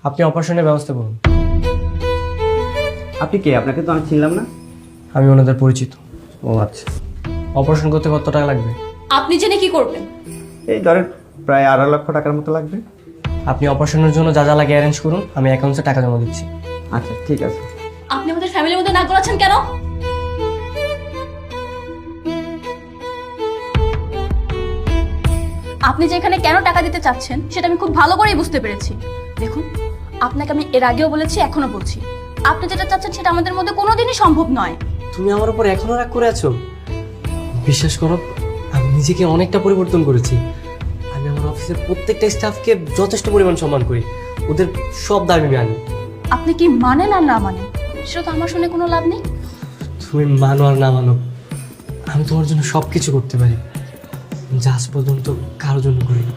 আপনি অপারেশনের ব্যবস্থা করুন। আপনি কে? আপনাকে তো আমি চিনলাম না। আমি ওনাদের পরিচিত। ও আচ্ছা, অপারেশন করতে কত টাকা লাগবে? আপনি জেনে কি করবেন? এই ধরেন প্রায় 2.5 লক্ষ টাকার মতো লাগবে। আপনি অপারেশনের জন্য যা যা লাগে অ্যারেঞ্জ করুন, আমি অ্যাকাউন্টে টাকা জমা দিচ্ছি। আচ্ছা ঠিক আছে। আপনি আমাদের ফ্যামিলির মধ্যে নাক গলাচ্ছেন কেন? আপনি যে এখানে কেন টাকা দিতে চাচ্ছেন সেটা আমি খুব ভালো করেই বুঝতে পেরেছি। দেখুন, আপনাকে আমি এর আগেও বলেছি, এখনো বলছি, আপনি যেটা চাচ্ছেন সেটা আমাদের মধ্যে কোনোদিনই সম্ভব নয়। তুমি আমার উপর এখনো রাগ করে আছো? বিশ্বাস করো, আমি নিজেকে অনেকটা পরিবর্তন করেছি। আমি আমার অফিসের প্রত্যেকটা স্টাফকে যথেষ্ট পরিমাণ সম্মান করি, ওদের সব দাবি আমি আনি। আপনি কি মানেন আর না মানেন সেটা তো আমার শুনে কোনো লাভ নেই। তুমি মানো আর না মানো, আমি তোমার জন্য সব কিছু করতে পারি, যা আজ পর্যন্ত কারোর জন্য করিনি।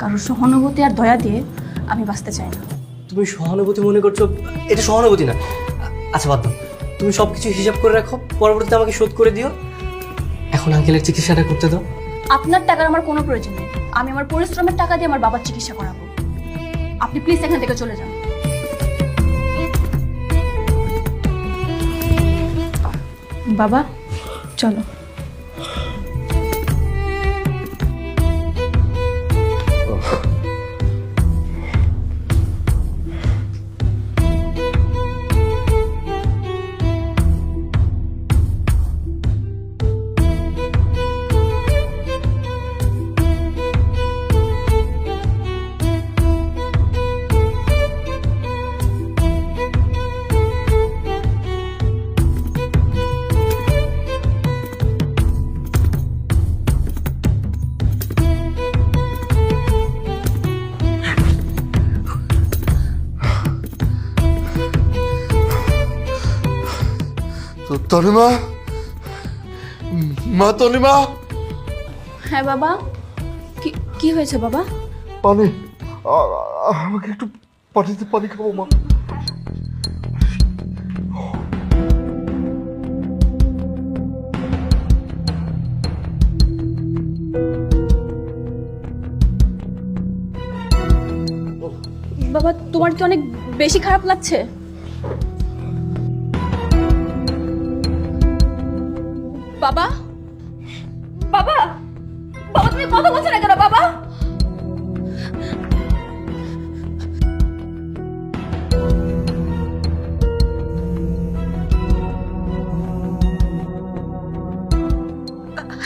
কারোর সহানুভূতি আর দয়া দিয়ে আমি বাঁচতে চাই না। তুমি সহানুভূতি মনে করছো, এটা সহানুভূতি না। আচ্ছা বাদ দাও, তুমি সব কিছু হিসাব করে রাখো, পরবর্তীতে আমাকে শোধ করে দিও। এখন আঙ্কেলের চিকিৎসাটা করতে দাও। আপনার টাকার আমার কোনো প্রয়োজন নেই, আমি আমার পরিশ্রমের টাকা দিয়ে আমার বাবার চিকিৎসা করাবো। আপনি প্লিজ এখান থেকে চলে যান। বাবা চলো। তনিমা, মা তনিমা, হ্যাঁ বাবা, কি হয়েছে বাবা? পানি, আমাকে একটু পানি খাবো মা। বাবা তোমার কি অনেক বেশি খারাপ লাগছে? বাবা বাবা বাবা তুমি কথা বলছো না কেন বাবা?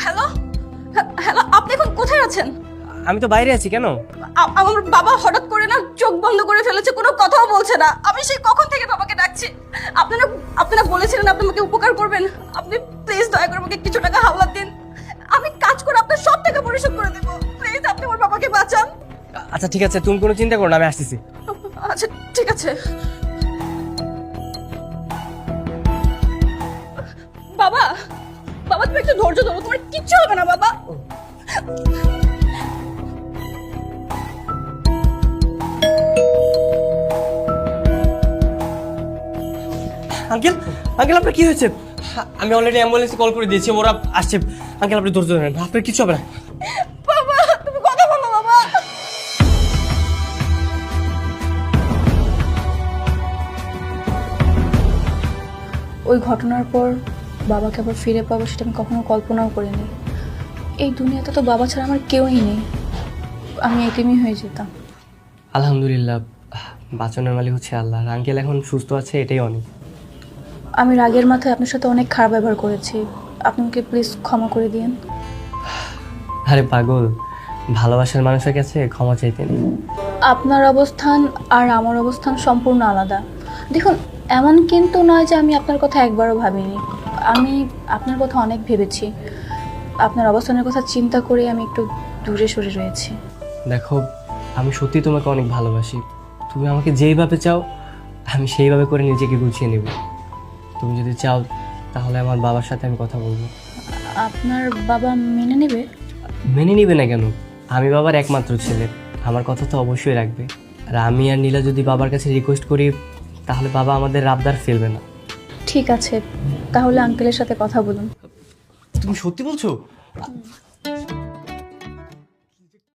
হ্যালো হ্যালো, আপনি এখন কোথায় আছেন? আমি তো বাইরে আছি। কেন? আমার বাবা হঠাৎ করে না চোখ বন্ধ করে ফেলেছে, কোনো কথাও বলছে না। আমি সেই কখন থেকে বাবাকে ডাকছি। আপনারা বলেছিলেন আপনি আমাকে উপকার করবেন। আপনি প্লিজ দয়া করে আমাকে কিছু টাকা হাওলাত দিন, আমি কাজ করে আপনার সব টাকা পরিশোধ করে দেবো। প্লিজ আপনি আমার বাবাকে বাঁচান। আচ্ছা ঠিক আছে, তুমি কোনো চিন্তা করো না, আমি আসতেছি। আচ্ছা ঠিক আছে। বাবা বাবা তুমি একটু ধৈর্য ধরো, তোমার কিচ্ছু হবে না বাবা। আঙ্কেল, আঙ্কেল আপনার কি হয়েছে? আমি অলরেডি অ্যাম্বুলেন্সে কল করে দিয়েছি, ওরা আসছে। আঙ্কেল আপনি ধৈর্য ধরেন, আপনার কিছু হবে না। বাবা তুমি কথা বলো বাবা। ওই ঘটনার পর বাবাকে আবার ফিরে পাবো সেটা আমি কখনো কল্পনাও করিনি। এই দুনিয়াতে তো বাবা ছাড়া আমার কেউই নেই, আমি এতিমই হয়ে যেতাম। আলহামদুলিল্লাহ, বাঁচানোর মালিক হচ্ছে আল্লাহ। আঙ্কেল এখন সুস্থ আছে, এটাই অনেক। আমি রাগের মাথায় আপনার সাথে অনেক খারাপ ব্যবহার করেছি, আপনি আমাকে প্লিজ ক্ষমা করে দিন। আরে পাগল, ভালোবাসার মানুষের কাছে ক্ষমা চাইতে নেই। আপনার অবস্থান আর আমার অবস্থান সম্পূর্ণ আলাদা। দেখুন, এমন কিন্তু নয় যে আমি আপনার কথা একবারও ভাবিনি। আমি আপনার কথা অনেক ভেবেছি, আপনার অবস্থানের কথা চিন্তা করে আমি একটু দূরে সরে রয়েছি। দেখো, আমি সত্যি তোমাকে অনেক ভালোবাসি। তুমি আমাকে যেইভাবে চাও আমি সেইভাবে করে নিজেকে গুছিয়ে নেব। তুমি যদি চাও তাহলে আমার বাবার সাথে আমি কথা বলবো। আপনার বাবা মেনে নেবে? মেনে নিবে না কেন? আমি বাবার একমাত্র ছেলে, আমার কথা তো অবশ্যই রাখবে। আর আমি আর নীলা যদি বাবার কাছে রিকোয়েস্ট করি তাহলে বাবা আমাদের রাবদার ফেলবে না। ঠিক আছে, তাহলে আঙ্কেলের সাথে কথা বলুন। তুমি সত্যি বলছো?